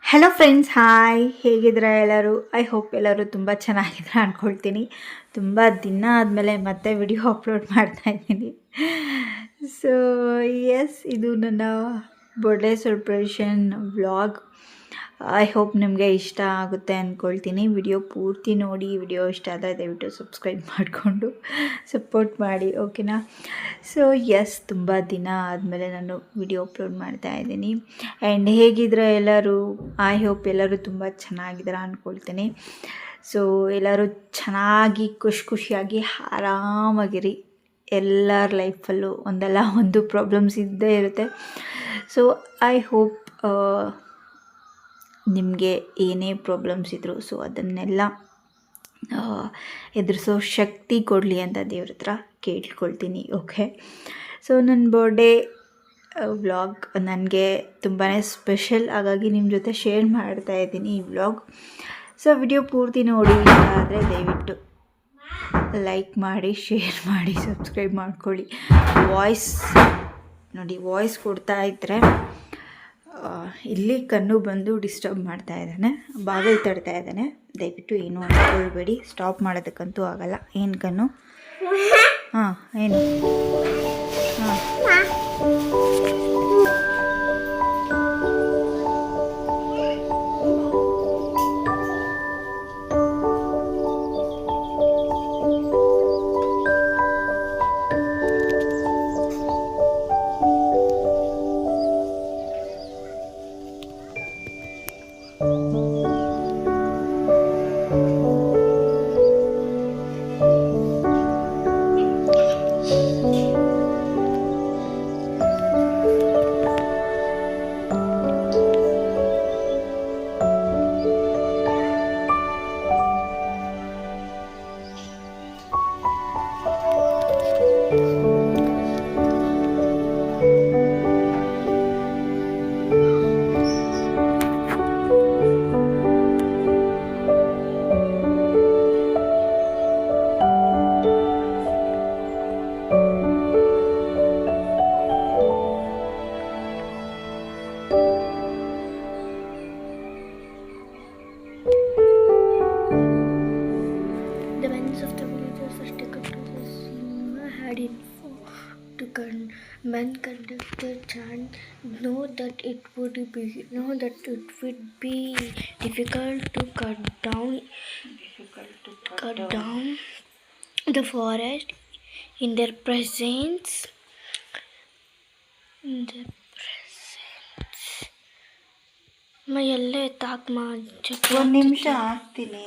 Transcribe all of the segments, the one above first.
Hello friends, hi. ಹೇಗಿದ್ದೀರಾ ಎಲ್ಲರೂ? I hope ಎಲ್ಲರೂ ತುಂಬ ಚೆನ್ನಾಗಿದ್ದೀರಾ ಅಂದ್ಕೊಳ್ತೀನಿ. ತುಂಬ ದಿನ ಆದಮೇಲೆ ಮತ್ತೆ ವಿಡಿಯೋ ಅಪ್ಲೋಡ್ ಮಾಡ್ತಾಯಿದ್ದೀನಿ. ಸೊ ಎಸ್, ಇದು ನನ್ನ birthday celebration vlog. I hope ನಿಮಗೆ ಇಷ್ಟ ಆಗುತ್ತೆ ಅಂದ್ಕೊಳ್ತೀನಿ. ವಿಡಿಯೋ ಪೂರ್ತಿ ನೋಡಿ. ವಿಡಿಯೋ ಇಷ್ಟ ಆದರೆ ದಯವಿಟ್ಟು ಸಬ್ಸ್ಕ್ರೈಬ್ ಮಾಡಿಕೊಂಡು ಸಪೋರ್ಟ್ ಮಾಡಿ, ಓಕೆನಾ? ಸೊ ಎಸ್, ತುಂಬ ದಿನ ಆದಮೇಲೆ ನಾನು ವಿಡಿಯೋ ಅಪ್ಲೋಡ್ ಮಾಡ್ತಾಯಿದ್ದೀನಿ. ಆ್ಯಂಡ್ ಹೇಗಿದ್ರೆ ಎಲ್ಲರೂ? ಐ ಹೋಪ್ ಎಲ್ಲರೂ ತುಂಬ ಚೆನ್ನಾಗಿದ್ದೀರಾ ಅಂದ್ಕೊಳ್ತೀನಿ. ಸೊ ಎಲ್ಲರೂ ಚೆನ್ನಾಗಿ ಖುಷಿಯಾಗಿ ಆರಾಮಾಗಿರಿ. ಎಲ್ಲರ ಲೈಫಲ್ಲೂ ಒಂದಲ್ಲ ಒಂದು ಪ್ರಾಬ್ಲಮ್ಸ್ ಇದ್ದೇ ಇರುತ್ತೆ. ಸೊ ಐ ಹೋಪ್ ನಿಮಗೆ ಏನೇ ಪ್ರಾಬ್ಲಮ್ಸ್ ಇದ್ದರೂ ಸೊ ಅದನ್ನೆಲ್ಲ ಎದುರಿಸೋ ಶಕ್ತಿ ಕೊಡಲಿ ಅಂತ ದೇವ್ರ ಹತ್ರ ಕೇಳ್ಕೊಳ್ತೀನಿ, ಓಕೆ? ಸೊ ನನ್ನ ಬರ್ಡೇ ವ್ಲಾಗ್ ನನಗೆ ತುಂಬಾ ಸ್ಪೆಷಲ್, ಹಾಗಾಗಿ ನಿಮ್ಮ ಜೊತೆ ಶೇರ್ ಮಾಡ್ತಾಯಿದ್ದೀನಿ ಈ ವ್ಲಾಗ್. ಸೊ ವಿಡಿಯೋ ಪೂರ್ತಿ ನೋಡಿ. ಆದರೆ ದಯವಿಟ್ಟು ಲೈಕ್ ಮಾಡಿ, ಶೇರ್ ಮಾಡಿ, ಸಬ್ಸ್ಕ್ರೈಬ್ ಮಾಡ್ಕೊಳ್ಳಿ. ವಾಯ್ಸ್ ಕೊಡ್ತಾ ಇದ್ದರೆ ಇಲ್ಲಿ ಕಣ್ಣು ಬಂದು ಡಿಸ್ಟರ್ಬ್ ಮಾಡ್ತಾ ಇದ್ದಾನೆ, ಬಾಗಿಲು ತಡ್ತಾ ಇದ್ದಾನೆ. ದಯವಿಟ್ಟು ಏನು ಅಂದ್ಕೊಳ್ಬೇಡಿ, ಸ್ಟಾಪ್ ಮಾಡೋದಕ್ಕಂತೂ ಆಗಲ್ಲ. ಏನು ಕಣ್ಣು? ಹಾಂ, ಏನು? ಹಾಂ, men conducted chant. Know that it would be difficult to cut down the forest in their presence. ಮೈಯಲ್ಲೇ ತಾಕ್ಮ ಒಂದು ನಿಮಿಷ ಆಗ್ತೀನಿ.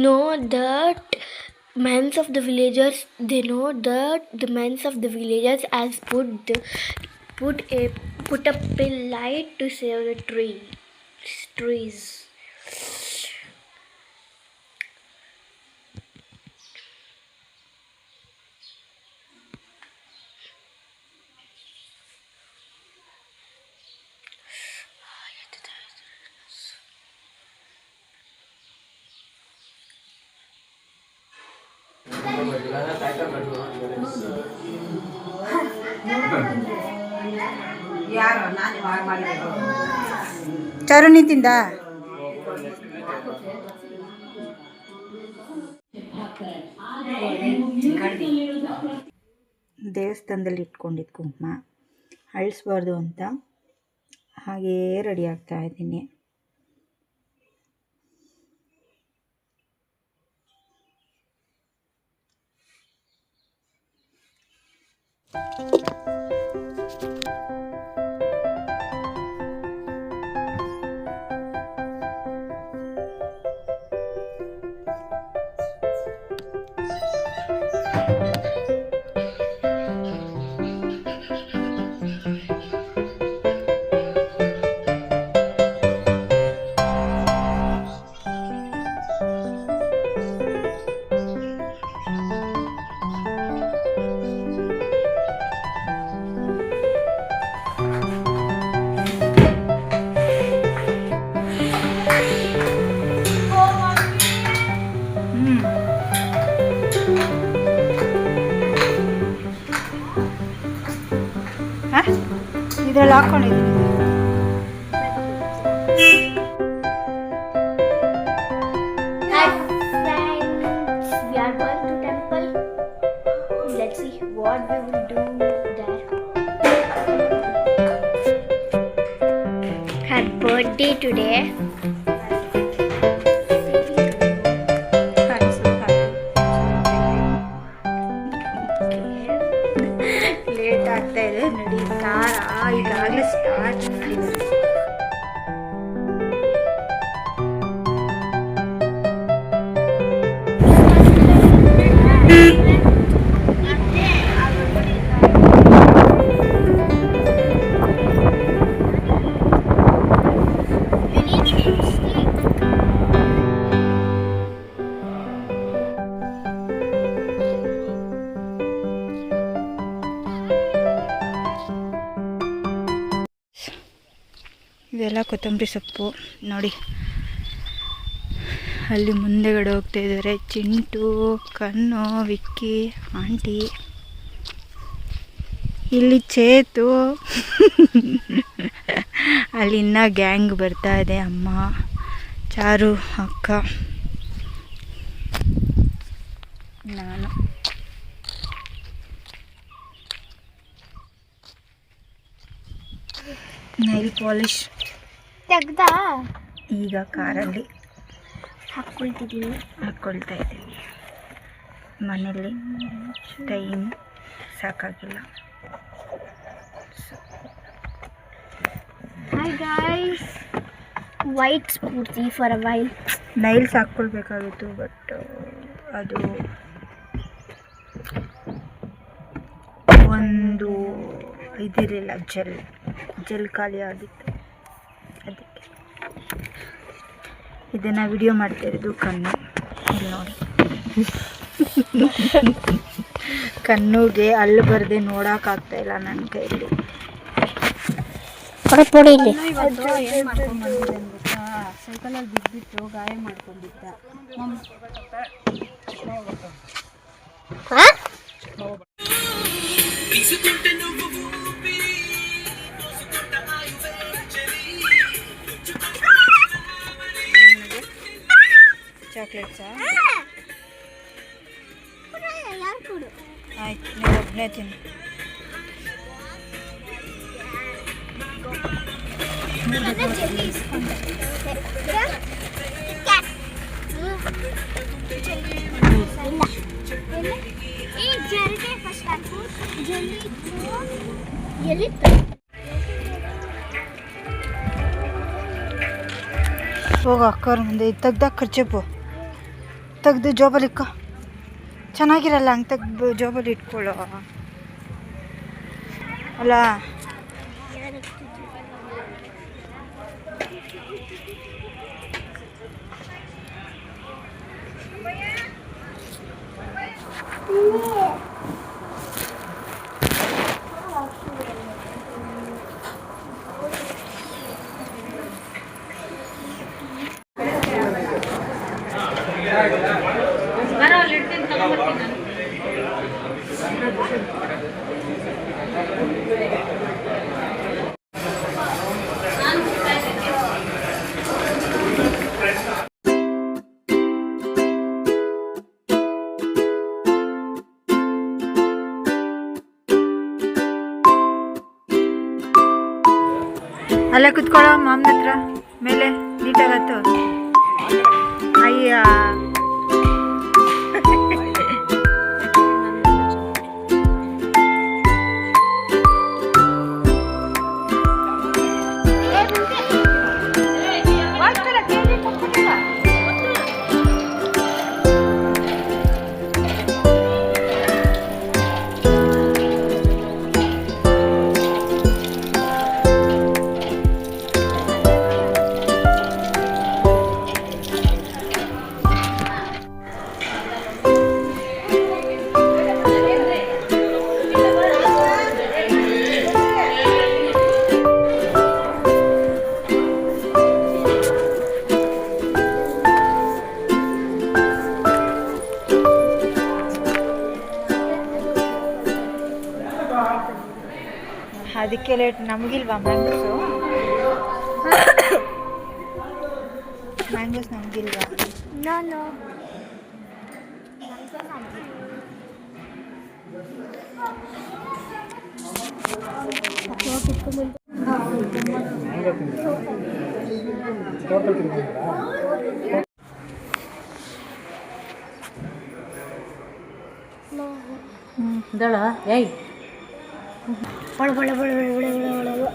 Know that men of the villagers, they know that the men of the villagers has put up a light to save the trees. ಚಾರುಣಿ ತಿಂದ? ದೇವಸ್ಥಾನದಲ್ಲಿ ಇಟ್ಕೊಂಡಿದ್ದು ಕುಂಕುಮ ಅಳಿಸ್ಬಾರ್ದು ಅಂತ ಹಾಗೇ ready ಆಗ್ತಾ ಇದ್ದೀನಿ. ಇದರಲ್ಲಿ ಹಾಕ್ಕೊಂಡಿದ್ದೀನಿ. Hi friends, we are going to temple. Let's see what we will do there. Her birthday today. Late ಆಗ್ತಾ ಇದೆ ನಡಿ ಕಾರ ಈಗಾಗಲೇ ಸ್ಟಾರ್ಟ್ ಮಾಡಿದ್ದಾರೆ. ಇದೆಲ್ಲ ಕೊತ್ತಂಬರಿ ಸೊಪ್ಪು ನೋಡಿ. ಅಲ್ಲಿ ಮುಂದೆಗಡೆ ಹೋಗ್ತಾ ಇದ್ದಾರೆ ಚಿಂಟು, ಕಣ್ಣು, ವಿಕ್ಕಿ, ಆಂಟಿ. ಇಲ್ಲಿ ಚೇತು. ಅಲ್ಲಿ ಇನ್ನೂ ಗ್ಯಾಂಗ್ ಬರ್ತಾ ಇದೆ. ಅಮ್ಮ, ಚಾರು, ಅಕ್ಕ, ನಾನು. ನೈಲ್ ಪಾಲಿಶ್ ತೆಗ್ದಾ ಈಗ ಕಾರಲ್ಲಿ ಹಾಕ್ಕೊಳ್ತಿದ್ದೀನಿ. ಹಾಕ್ಕೊಳ್ತಾ ಇದ್ದೀವಿ. ಮನೇಲಿ ಟೈಮ್ ಸಾಕಾಗಿಲ್ಲ. Hi guys, white spooty for a while. Nails ಹಾಕ್ಕೊಳ್ಬೇಕಾಗಿತ್ತು, ಬಟ್ ಅದು ಒಂದು ಇದಿರಲಿಲ್ಲ, ಜೆಲ್ ಖಾಲಿ ಆಗಿತ್ತು. ಅದಕ್ಕೆ ಇದನ್ನು ವಿಡಿಯೋ ಮಾಡ್ತಾಯಿರೋದು ಕಣ್ಣು. ಇಲ್ಲಿ ನೋಡಿ, ಕಣ್ಣುಗೆ ಅಲ್ಲಿ ಬರದೆ ನೋಡೋಕ್ಕಾಗ್ತಾ ಇಲ್ಲ ನನ್ನ ಕೈಯಲ್ಲಿ. ಸೈಕಲಲ್ಲಿ ಬಿದ್ದುಬಿಟ್ಟು ಗಾಯ ಮಾಡ್ಕೊಂಡಿದ್ದ. ಚಾಕ್ಲೇಟ್ಸಾ? ಆಯ್ತು, ನೀವು ಒಬ್ಬನೇ ತಿನ್ನು. ಹೋಗ ಅಕ್ಕವ್ರ ಮುಂದೆ ಇದು ತೆಗ್ದಾಗ ಖರ್ಚಪ್ಪು ತೆಗ್ದು ಜೋಬಲ್ಲಿ ಇಕ್ಕ. ಚೆನ್ನಾಗಿರಲ್ಲ ಹಂಗೆ ತೆಗ್ದು ಜೋಬಲ್ಲಿ ಇಟ್ಕೊಳ್ಳೋ ಅಲ್ಲ. ಅಲ್ಲೇ ಕುತ್ಕೊಳ್ಳೋ ಮಾಮನ ಹತ್ರ ಮೇಲೆ ನೀಟಾಗತ್ತು. ಅಯ್ಯ ಅದಕ್ಕೆ ಲೇಟ್. ನಮಗಿಲ್ವಾ ಮೆಂಬರ್ಸು? ಮ್ಯಾಂಗೋಸ್ ನಮಗಿಲ್ವಾ? ನಾನು ದಳ ಏಯ್ ಬಳ ಬಳ ಬಳ ಬಳ ಬಳ ಬಳ ಬಳ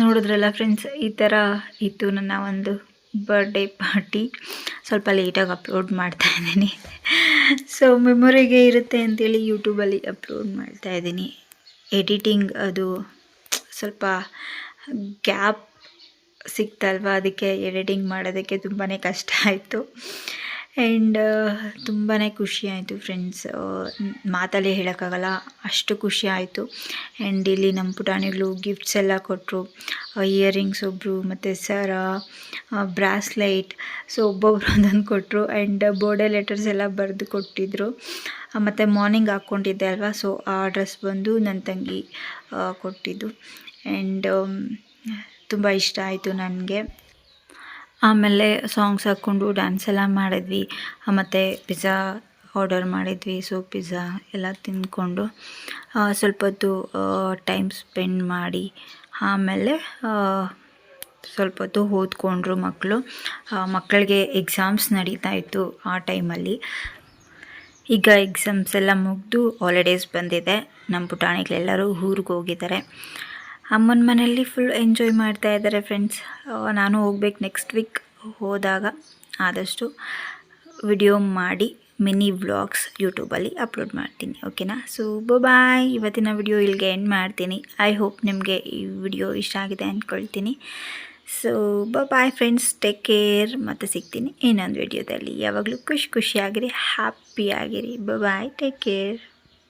ನೋಡಿದ್ರಲ್ಲ ಫ್ರೆಂಡ್ಸ್, ಈ ಥರ ಇತ್ತು ನನ್ನ ಒಂದು ಬರ್ಡೇ ಪಾರ್ಟಿ. ಸ್ವಲ್ಪ ಲೇಟಾಗಿ ಅಪ್ಲೋಡ್ ಮಾಡ್ತಾ ಇದ್ದೀನಿ. ಸೊ ಮೆಮೊರಿಗೆ ಇರುತ್ತೆ ಅಂತೇಳಿ ಯೂಟ್ಯೂಬಲ್ಲಿ ಅಪ್ಲೋಡ್ ಮಾಡ್ತಾ ಇದ್ದೀನಿ. ಎಡಿಟಿಂಗ್ ಅದು ಸ್ವಲ್ಪ ಗ್ಯಾಪ್ ಸಿಕ್ತಲ್ವ, ಅದಕ್ಕೆ ಎಡಿಟಿಂಗ್ ಮಾಡೋದಕ್ಕೆ ತುಂಬಾ ಕಷ್ಟ ಆಯಿತು. ಆ್ಯಂಡ್ ತುಂಬಾ ಖುಷಿ ಆಯಿತು ಫ್ರೆಂಡ್ಸ್, ಮಾತಲ್ಲೇ ಹೇಳೋಕ್ಕಾಗಲ್ಲ, ಅಷ್ಟು ಖುಷಿ ಆಯಿತು. ಆ್ಯಂಡ್ ಇಲ್ಲಿ ನಮ್ಮ ಪುಟಾಣಿಗಳು ಗಿಫ್ಟ್ಸ್ ಎಲ್ಲ ಕೊಟ್ಟರು. ಇಯರಿಂಗ್ಸ್ ಒಬ್ಬರು, ಮತ್ತು ಸರ, ಬ್ರಾಸ್ಲೈಟ್, ಸೊ ಒಬ್ಬೊಬ್ರು ಒಂದೊಂದು ಕೊಟ್ಟರು. ಆ್ಯಂಡ್ ಬೋರ್ಡೇ ಲೆಟರ್ಸ್ ಎಲ್ಲ ಬರೆದು ಕೊಟ್ಟಿದ್ದರು. ಮತ್ತು ಮಾರ್ನಿಂಗ್ ಹಾಕ್ಕೊಂಡಿದ್ದೆ ಅಲ್ವಾ, ಸೊ ಆ ಡ್ರೆಸ್ ಬಂದು ನನ್ನ ತಂಗಿ ಕೊಟ್ಟಿದ್ದು. ಆ್ಯಂಡ್ ತುಂಬ ಇಷ್ಟ ಆಯಿತು ನನಗೆ. ಆಮೇಲೆ ಸಾಂಗ್ಸ್ ಹಾಕ್ಕೊಂಡು ಡ್ಯಾನ್ಸ್ ಎಲ್ಲ ಮಾಡಿದ್ವಿ. ಮತ್ತು ಪಿಜ್ಜಾ ಆರ್ಡರ್ ಮಾಡಿದ್ವಿ. ಸೊ ಪಿಜ್ಜಾ ಎಲ್ಲ ತಿಂದ್ಕೊಂಡು ಸ್ವಲ್ಪ ಹೊತ್ತು ಟೈಮ್ ಸ್ಪೆಂಡ್ ಮಾಡಿ, ಆಮೇಲೆ ಸ್ವಲ್ಪ ಹೊತ್ತು ಓದ್ಕೊಂಡ್ರು ಮಕ್ಕಳು. ಮಕ್ಕಳಿಗೆ ಎಕ್ಸಾಮ್ಸ್ ನಡೀತಾ ಇತ್ತು ಆ ಟೈಮಲ್ಲಿ. ಈಗ ಎಕ್ಸಾಮ್ಸ್ ಎಲ್ಲ ಮುಗಿದು ಹಾಲಿಡೇಸ್ ಬಂದಿದೆ. ನಮ್ಮ ಪುಟಾಣಿಗಳೆಲ್ಲರೂ ಊರಿಗೆ ಹೋಗಿದ್ದಾರೆ. ಅಮ್ಮನ ಮನೆಯಲ್ಲಿ ಫುಲ್ ಎಂಜಾಯ್ ಮಾಡ್ತಾ ಇದ್ದಾರೆ ಫ್ರೆಂಡ್ಸ್. ನಾನು ಹೋಗ್ಬೇಕು ನೆಕ್ಸ್ಟ್ ವೀಕ್. ಹೋದಾಗ ಆದಷ್ಟು ವಿಡಿಯೋ ಮಾಡಿ ಮಿನಿ ವ್ಲಾಗ್ಸ್ ಯೂಟ್ಯೂಬಲ್ಲಿ ಅಪ್ಲೋಡ್ ಮಾಡ್ತೀನಿ. ಓಕೆನಾ? So bye. ಇವತ್ತಿನ ವಿಡಿಯೋ ಇಲ್ಲಿಗೆ ಎಂಡ್ ಮಾಡ್ತೀನಿ. ಐ ಹೋಪ್ ನಿಮಗೆ ಈ ವಿಡಿಯೋ ಇಷ್ಟ ಆಗಿದೆ ಅಂದ್ಕೊಳ್ತೀನಿ. So bye friends, take care. ಮತ್ತು ಸಿಗ್ತೀನಿ ಇನ್ನೊಂದು ವಿಡಿಯೋದಲ್ಲಿ. ಯಾವಾಗಲೂ ಖುಷಿಯಾಗಿರಿ, ಹ್ಯಾಪಿಯಾಗಿರಿ. ಬಾಯ್, ಟೇಕ್ ಕೇರ್.